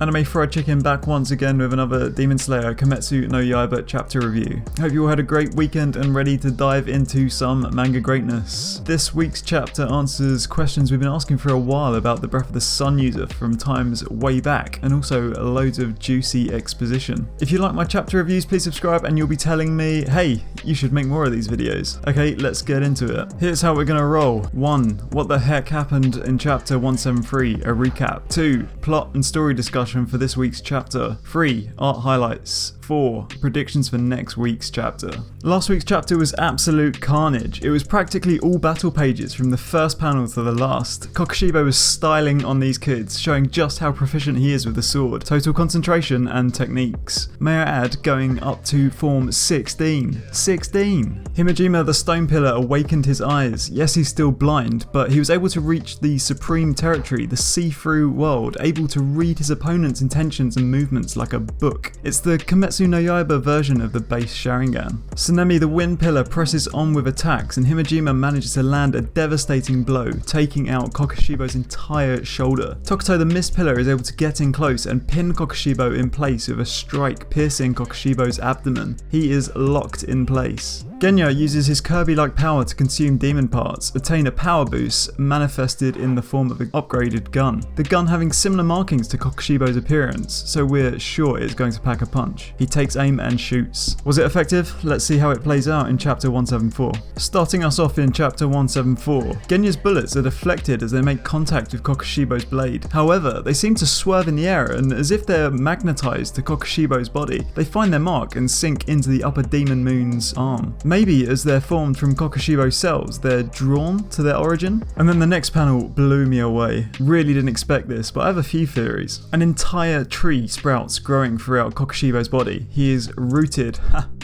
Anime Fried Chicken back once again with another Demon Slayer Kimetsu no Yaiba chapter review. Hope you all had a great weekend and ready to dive into some manga greatness. This week's chapter answers questions we've been asking for a while about the Breath of the Sun user from times way back, and also loads of juicy exposition. If you like my chapter reviews, please subscribe and you'll be telling me, hey, you should make more of these videos. Okay, let's get into it. Here's how we're gonna roll. 1. What the heck happened in chapter 173, a recap. 2. Plot and story discussion for this week's chapter. 3. Art highlights. 4. Predictions for next week's chapter. Last week's chapter was absolute carnage. It was practically all battle pages from the first panel to the last. Kokushibo was styling on these kids, showing just how proficient he is with the sword, total concentration and techniques. May I add, going up to form 16. 16! Himejima the stone pillar awakened his eyes. Yes, he's still blind, but he was able to reach the supreme territory, the see-through world, able to read his opponent's intentions and movements like a book. It's the Kimetsu no Yaiba version of the base Sharingan. Tsunemi the wind pillar presses on with attacks, and Himejima manages to land a devastating blow, taking out Kokushibo's entire shoulder. Tokuto the mist pillar is able to get in close and pin Kokushibo in place with a strike piercing Kokushibo's abdomen. He is locked in place. Genya uses his Kirby-like power to consume demon parts, attain a power boost manifested in the form of an upgraded gun. The gun having similar markings to Kokushibo's appearance, so we're sure it's going to pack a punch. He takes aim and shoots. Was it effective? Let's see how it plays out in chapter 174. Starting us off in chapter 174, Genya's bullets are deflected as they make contact with Kokushibo's blade. However, they seem to swerve in the air, and as if they're magnetized to Kokushibo's body, they find their mark and sink into the upper demon moon's arm. Maybe as they're formed from Kokushibo's cells, they're drawn to their origin? And then the next panel blew me away. Really didn't expect this, but I have a few theories. An entire tree sprouts growing throughout Kokushibo's body. He is rooted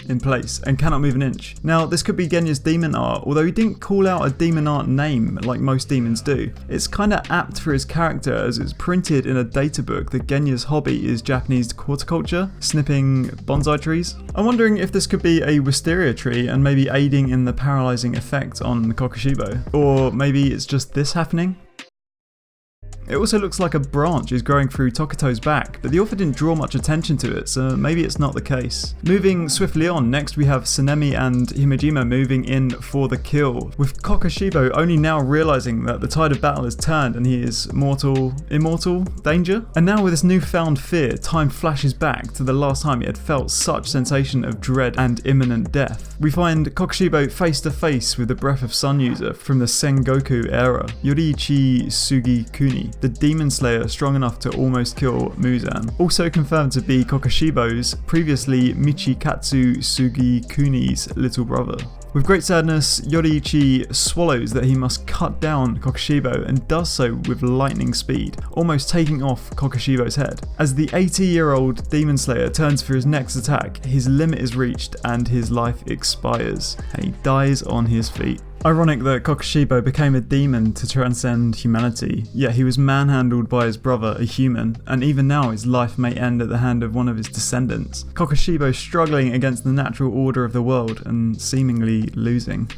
in place and cannot move an inch. Now, this could be Genya's demon art, although he didn't call out a demon art name like most demons do. It's kinda apt for his character as it's printed in a data book that Genya's hobby is Japanese horticulture, snipping bonsai trees. I'm wondering if this could be a wisteria tree and maybe aiding in the paralysing effect on Kokushibo. Or maybe it's just this happening? It also looks like a branch is growing through Tokuto's back, but the author didn't draw much attention to it, so maybe it's not the case. Moving swiftly on, next we have Tsunemi and Himejima moving in for the kill, with Kokushibo only now realising that the tide of battle has turned and he is immortal, danger? And now with this newfound fear, time flashes back to the last time he had felt such sensation of dread and imminent death. We find Kokushibo face to face with the Breath of Sun user from the Sengoku era, Yoriichi Sugikuni, the demon slayer strong enough to almost kill Muzan. Also confirmed to be Kokushibo's, previously Michikatsu Sugikuni's little brother. With great sadness, Yoriichi swallows that he must cut down Kokushibo and does so with lightning speed, almost taking off Kokushibo's head. As the 80-year-old demon slayer turns for his next attack, his limit is reached and his life expires, and he dies on his feet. Ironic that Kokushibo became a demon to transcend humanity, yet he was manhandled by his brother, a human, and even now his life may end at the hand of one of his descendants. Kokushibo struggling against the natural order of the world and seemingly losing.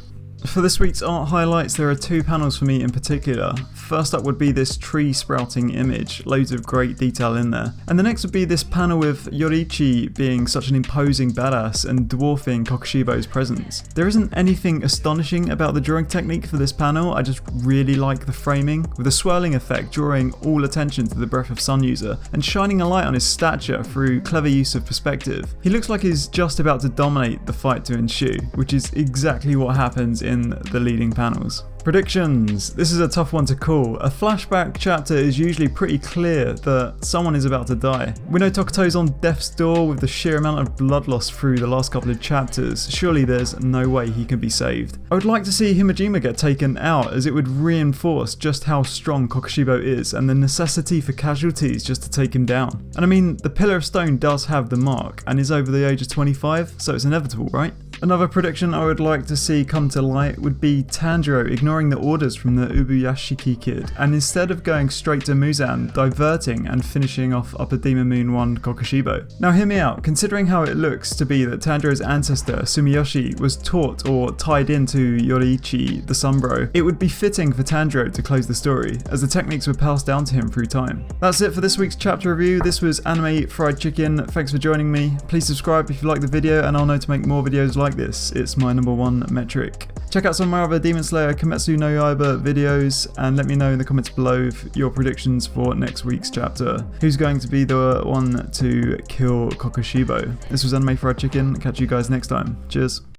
For this week's art highlights, there are 2 panels for me in particular. First up would be this tree sprouting image, loads of great detail in there. And the next would be this panel with Yoriichi being such an imposing badass and dwarfing Kokushibo's presence. There isn't anything astonishing about the drawing technique for this panel, I just really like the framing, with a swirling effect drawing all attention to the Breath of Sun user and shining a light on his stature through clever use of perspective. He looks like he's just about to dominate the fight to ensue, which is exactly what happens in the leading panels. Predictions. This is a tough one to call. A flashback chapter is usually pretty clear that someone is about to die. We know Tokuto's on death's door with the sheer amount of blood loss through the last couple of chapters. Surely there's no way he can be saved. I would like to see Himejima get taken out, as it would reinforce just how strong Kokushibo is and the necessity for casualties just to take him down. And I mean, the Pillar of Stone does have the mark and is over the age of 25, so it's inevitable, right? Another prediction I would like to see come to light would be Tanjiro ignoring the orders from the Ubuyashiki kid, and instead of going straight to Muzan, diverting and finishing off Upper Demon Moon 1 Kokushibo. Now hear me out, considering how it looks to be that Tanjiro's ancestor, Sumiyoshi, was taught or tied into Yoriichi, the Sunbro, it would be fitting for Tanjiro to close the story, as the techniques were passed down to him through time. That's it for this week's chapter review. This was Anime Fried Chicken. Thanks for joining me. Please subscribe if you like the video, and I'll know to make more videos like this. It's my #1 metric. Check out some of my other Demon Slayer Kimetsu no Yaiba videos, and let me know in the comments below your predictions for next week's chapter. Who's going to be the one to kill Kokushibo? This was Anime Fried Chicken. Catch you guys next time. Cheers.